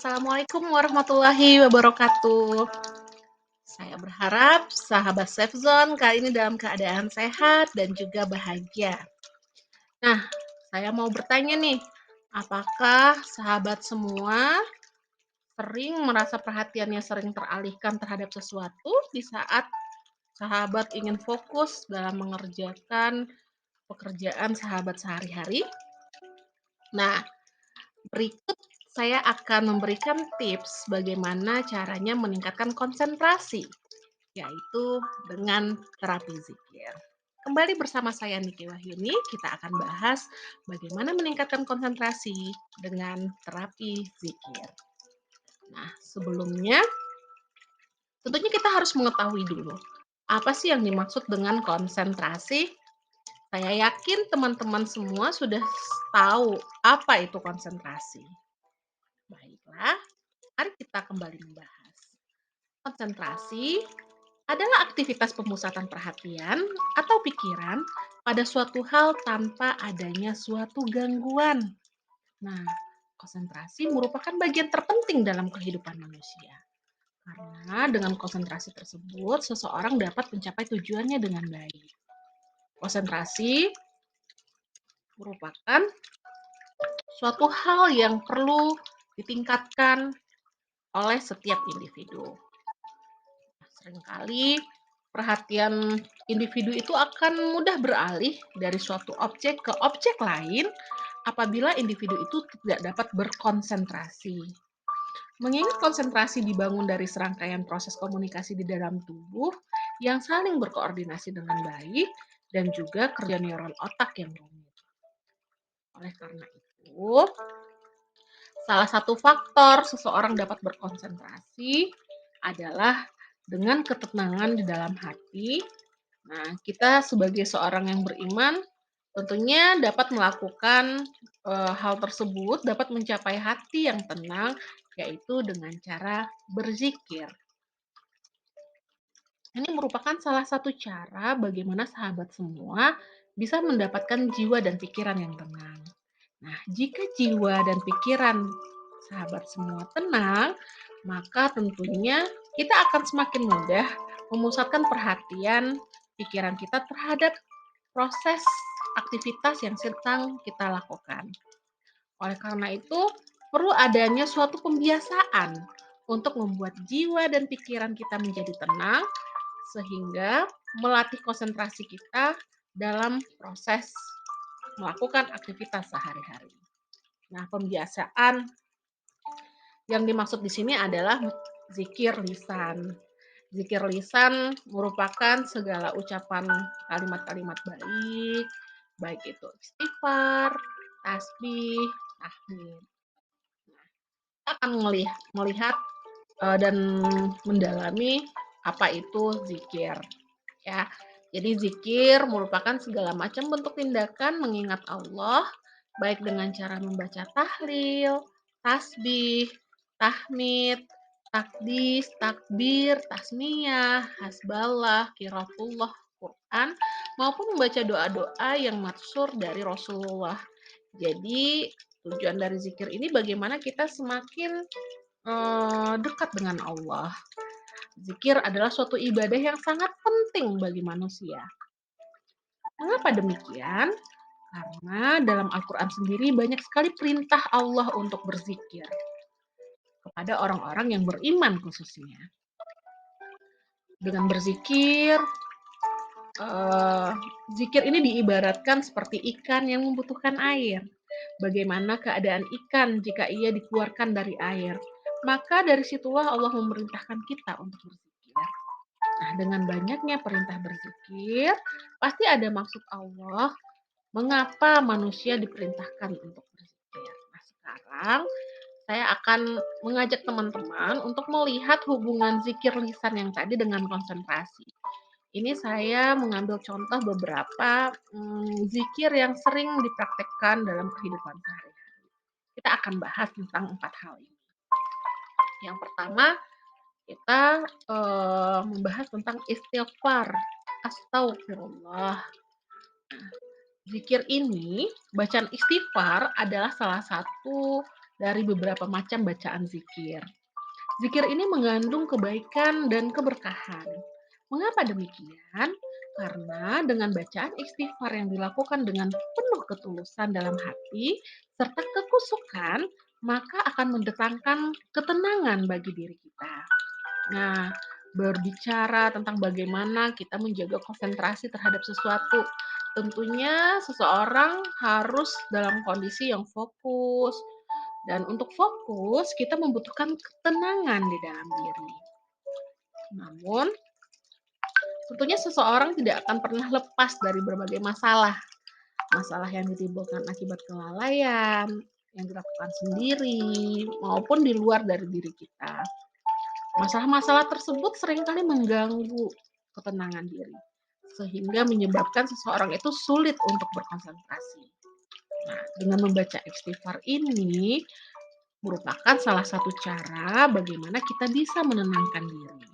Assalamualaikum warahmatullahi wabarakatuh. Saya berharap sahabat Safe Zone kali ini dalam keadaan sehat dan juga bahagia. Nah, saya mau bertanya nih, apakah sahabat semua sering merasa perhatiannya sering teralihkan terhadap sesuatu di saat sahabat ingin fokus dalam mengerjakan pekerjaan sahabat sehari-hari? Nah, berikut saya akan memberikan tips bagaimana caranya meningkatkan konsentrasi, yaitu dengan terapi zikir. Kembali bersama saya Niki Wahyuni, kita akan bahas bagaimana meningkatkan konsentrasi dengan terapi zikir. Nah, sebelumnya tentunya kita harus mengetahui dulu, apa sih yang dimaksud dengan konsentrasi? Saya yakin teman-teman semua sudah tahu apa itu konsentrasi. Baiklah, mari kita kembali membahas. Konsentrasi adalah aktivitas pemusatan perhatian atau pikiran pada suatu hal tanpa adanya suatu gangguan. Nah, konsentrasi merupakan bagian terpenting dalam kehidupan manusia. Karena dengan konsentrasi tersebut, seseorang dapat mencapai tujuannya dengan baik. Konsentrasi merupakan suatu hal yang perlu ditingkatkan oleh setiap individu. Seringkali perhatian individu itu akan mudah beralih dari suatu objek ke objek lain apabila individu itu tidak dapat berkonsentrasi. Mengingat konsentrasi dibangun dari serangkaian proses komunikasi di dalam tubuh yang saling berkoordinasi dengan baik dan juga kerja neuron otak yang rumit. Oleh karena itu, salah satu faktor seseorang dapat berkonsentrasi adalah dengan ketenangan di dalam hati. Nah, kita sebagai seorang yang beriman tentunya dapat melakukan hal tersebut, dapat mencapai hati yang tenang, yaitu dengan cara berzikir. Ini merupakan salah satu cara bagaimana sahabat semua bisa mendapatkan jiwa dan pikiran yang tenang. Nah, jika jiwa dan pikiran sahabat semua tenang, maka tentunya kita akan semakin mudah memusatkan perhatian pikiran kita terhadap proses aktivitas yang sedang kita lakukan. Oleh karena itu, perlu adanya suatu pembiasaan untuk membuat jiwa dan pikiran kita menjadi tenang, sehingga melatih konsentrasi kita dalam proses melakukan aktivitas sehari-hari. Nah, pembiasaan yang dimaksud di sini adalah zikir lisan. Zikir lisan merupakan segala ucapan kalimat-kalimat baik, baik itu istighfar, tasbih, tahmid. Kita akan melihat dan mendalami apa itu zikir, ya. Jadi zikir merupakan segala macam bentuk tindakan mengingat Allah, baik dengan cara membaca tahlil, tasbih, tahmid, takdis, takbir, tasmiyah, hasballah, qiratullah, Quran, maupun membaca doa-doa yang matsur dari Rasulullah. Jadi tujuan dari zikir ini bagaimana kita semakin dekat dengan Allah. Zikir adalah suatu ibadah yang sangat penting bagi manusia. Mengapa demikian? Karena dalam Al-Quran sendiri banyak sekali perintah Allah untuk berzikir kepada orang-orang yang beriman khususnya. Dengan berzikir, zikir ini diibaratkan seperti ikan yang membutuhkan air. Bagaimana keadaan ikan jika ia dikeluarkan dari air? Maka dari situlah Allah memerintahkan kita untuk berzikir. Nah, dengan banyaknya perintah berzikir, pasti ada maksud Allah mengapa manusia diperintahkan untuk berzikir. Nah, sekarang saya akan mengajak teman-teman untuk melihat hubungan zikir lisan yang tadi dengan konsentrasi. Ini saya mengambil contoh beberapa zikir yang sering dipraktekkan dalam kehidupan sehari-hari. Kita akan bahas tentang 4 hal ini. Yang pertama, kita membahas tentang istighfar. Astagfirullah. Nah, zikir ini, bacaan istighfar adalah salah satu dari beberapa macam bacaan zikir. Zikir ini mengandung kebaikan dan keberkahan. Mengapa demikian? Karena dengan bacaan istighfar yang dilakukan dengan penuh ketulusan dalam hati serta kekusukan, maka akan mendatangkan ketenangan bagi diri kita. Nah, berbicara tentang bagaimana kita menjaga konsentrasi terhadap sesuatu, tentunya seseorang harus dalam kondisi yang fokus, dan untuk fokus kita membutuhkan ketenangan di dalam diri. Namun, tentunya seseorang tidak akan pernah lepas dari berbagai masalah. Masalah yang ditimbulkan akibat kelalaian, yang dilakukan sendiri, maupun di luar dari diri kita. Masalah-masalah tersebut seringkali mengganggu ketenangan diri, sehingga menyebabkan seseorang itu sulit untuk berkonsentrasi. Nah, dengan membaca istighfar ini merupakan salah satu cara bagaimana kita bisa menenangkan diri.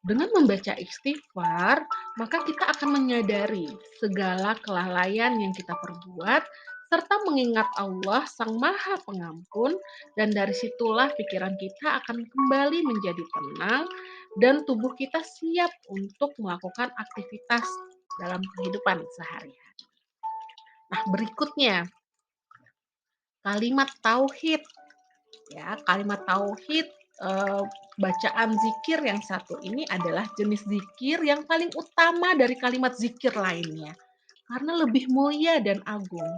Dengan membaca istighfar, maka kita akan menyadari segala kelalaian yang kita perbuat, serta mengingat Allah Sang Maha Pengampun, dan dari situlah pikiran kita akan kembali menjadi tenang, dan tubuh kita siap untuk melakukan aktivitas dalam kehidupan sehari-hari. Nah, berikutnya, kalimat tauhid. Ya, kalimat tauhid, bacaan zikir yang satu ini adalah jenis zikir yang paling utama dari kalimat zikir lainnya, karena lebih mulia dan agung.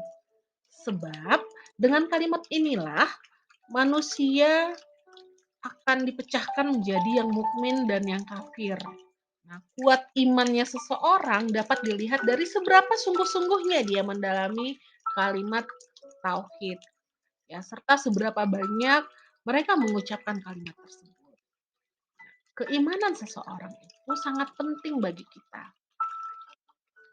Sebab dengan kalimat inilah manusia akan dipecahkan menjadi yang mukmin dan yang kafir. Nah, kuat imannya seseorang dapat dilihat dari seberapa sungguh-sungguhnya dia mendalami kalimat tauhid, ya, serta seberapa banyak mereka mengucapkan kalimat tersebut. Keimanan seseorang itu sangat penting bagi kita.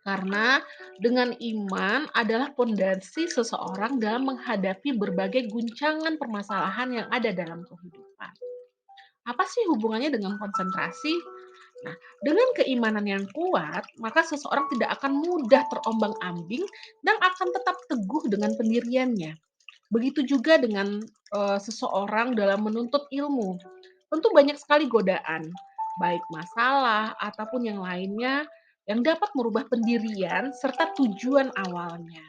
Karena dengan iman adalah pondasi seseorang dalam menghadapi berbagai guncangan permasalahan yang ada dalam kehidupan. Apa sih hubungannya dengan konsentrasi? Nah, dengan keimanan yang kuat, maka seseorang tidak akan mudah terombang-ambing dan akan tetap teguh dengan pendiriannya. Begitu juga dengan seseorang dalam menuntut ilmu. Tentu banyak sekali godaan, baik masalah ataupun yang lainnya yang dapat merubah pendirian serta tujuan awalnya.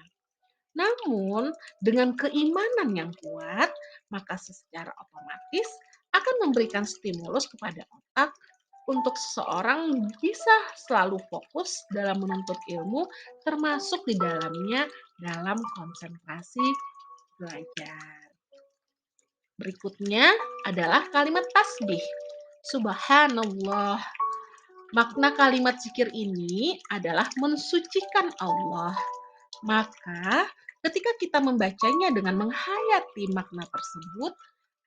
Namun, dengan keimanan yang kuat, maka secara otomatis akan memberikan stimulus kepada otak untuk seseorang bisa selalu fokus dalam menuntut ilmu, termasuk di dalamnya dalam konsentrasi belajar. Berikutnya adalah kalimat tasbih. Subhanallah. Makna kalimat zikir ini adalah mensucikan Allah. Maka, ketika kita membacanya dengan menghayati makna tersebut,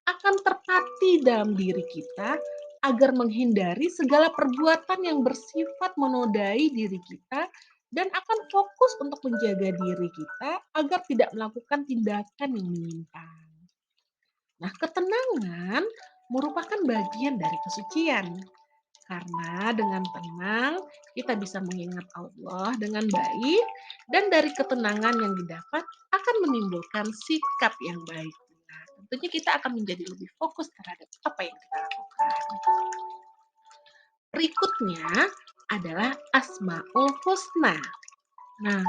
akan terpati dalam diri kita agar menghindari segala perbuatan yang bersifat menodai diri kita dan akan fokus untuk menjaga diri kita agar tidak melakukan tindakan yang menyimpang. Nah, ketenangan merupakan bagian dari kesucian. Karena dengan tenang kita bisa mengingat Allah dengan baik dan dari ketenangan yang didapat akan menimbulkan sikap yang baik pula. Tentunya kita akan menjadi lebih fokus terhadap apa yang kita lakukan. Berikutnya adalah Asmaul Husna. Nah,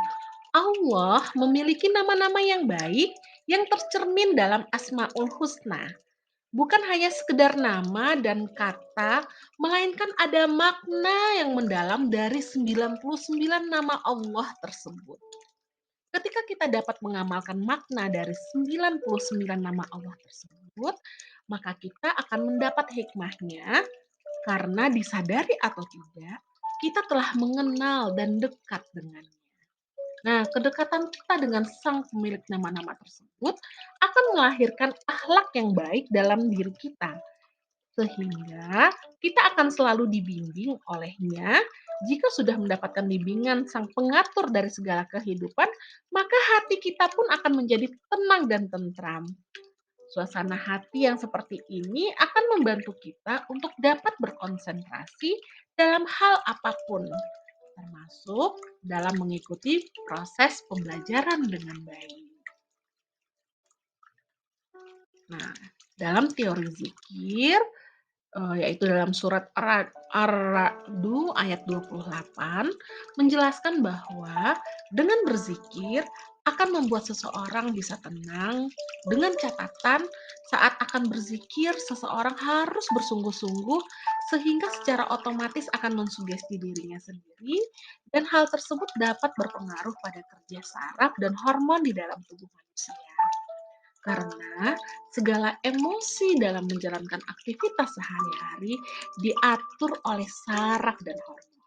Allah memiliki nama-nama yang baik yang tercermin dalam Asmaul Husna. Bukan hanya sekedar nama dan kata, melainkan ada makna yang mendalam dari 99 nama Allah tersebut. Ketika kita dapat mengamalkan makna dari 99 nama Allah tersebut, maka kita akan mendapat hikmahnya karena disadari atau tidak, kita telah mengenal dan dekat dengannya. Nah, kedekatan kita dengan sang pemilik nama-nama tersebut akan melahirkan akhlak yang baik dalam diri kita, sehingga kita akan selalu dibimbing olehnya. Jika sudah mendapatkan bimbingan sang pengatur dari segala kehidupan, maka hati kita pun akan menjadi tenang dan tentram. Suasana hati yang seperti ini akan membantu kita untuk dapat berkonsentrasi dalam hal apapun, termasuk dalam mengikuti proses pembelajaran dengan baik. Nah, dalam teori zikir, yaitu dalam surat Ar-Ra'du ayat 28 menjelaskan bahwa dengan berzikir akan membuat seseorang bisa tenang, dengan catatan saat akan berzikir seseorang harus bersungguh-sungguh sehingga secara otomatis akan mensugesti dirinya sendiri dan hal tersebut dapat berpengaruh pada kerja saraf dan hormon di dalam tubuh manusia. Karena segala emosi dalam menjalankan aktivitas sehari-hari diatur oleh saraf dan hormon.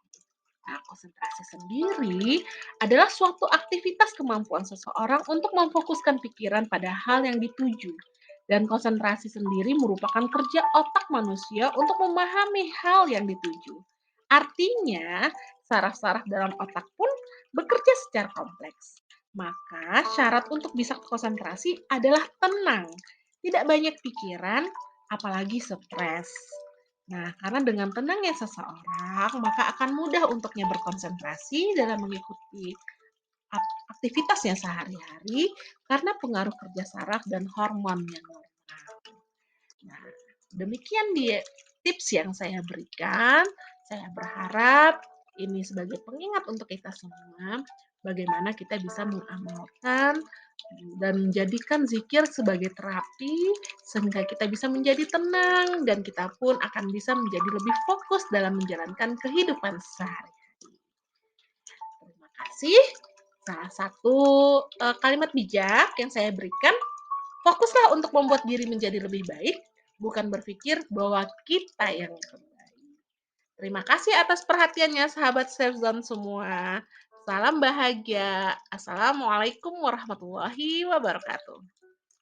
Nah, konsentrasi sendiri adalah suatu aktivitas kemampuan seseorang untuk memfokuskan pikiran pada hal yang dituju. Dan konsentrasi sendiri merupakan kerja otak manusia untuk memahami hal yang dituju. Artinya, saraf-saraf dalam otak pun bekerja secara kompleks. Maka syarat untuk bisa konsentrasi adalah tenang, tidak banyak pikiran, apalagi stres. Nah, karena dengan tenangnya seseorang, maka akan mudah untuknya berkonsentrasi dalam mengikuti aktivitasnya sehari-hari karena pengaruh kerja saraf dan hormon yang normal. Nah, demikian dia tips yang saya berikan. Saya berharap ini sebagai pengingat untuk kita semua, bagaimana kita bisa mengamalkan dan menjadikan zikir sebagai terapi sehingga kita bisa menjadi tenang dan kita pun akan bisa menjadi lebih fokus dalam menjalankan kehidupan sehari-hari. Terima kasih. Salah satu kalimat bijak yang saya berikan, fokuslah untuk membuat diri menjadi lebih baik, bukan berpikir bahwa kita yang terbaik. Terima kasih atas perhatiannya sahabat Safe Zone semua. Salam bahagia. Assalamualaikum warahmatullahi wabarakatuh.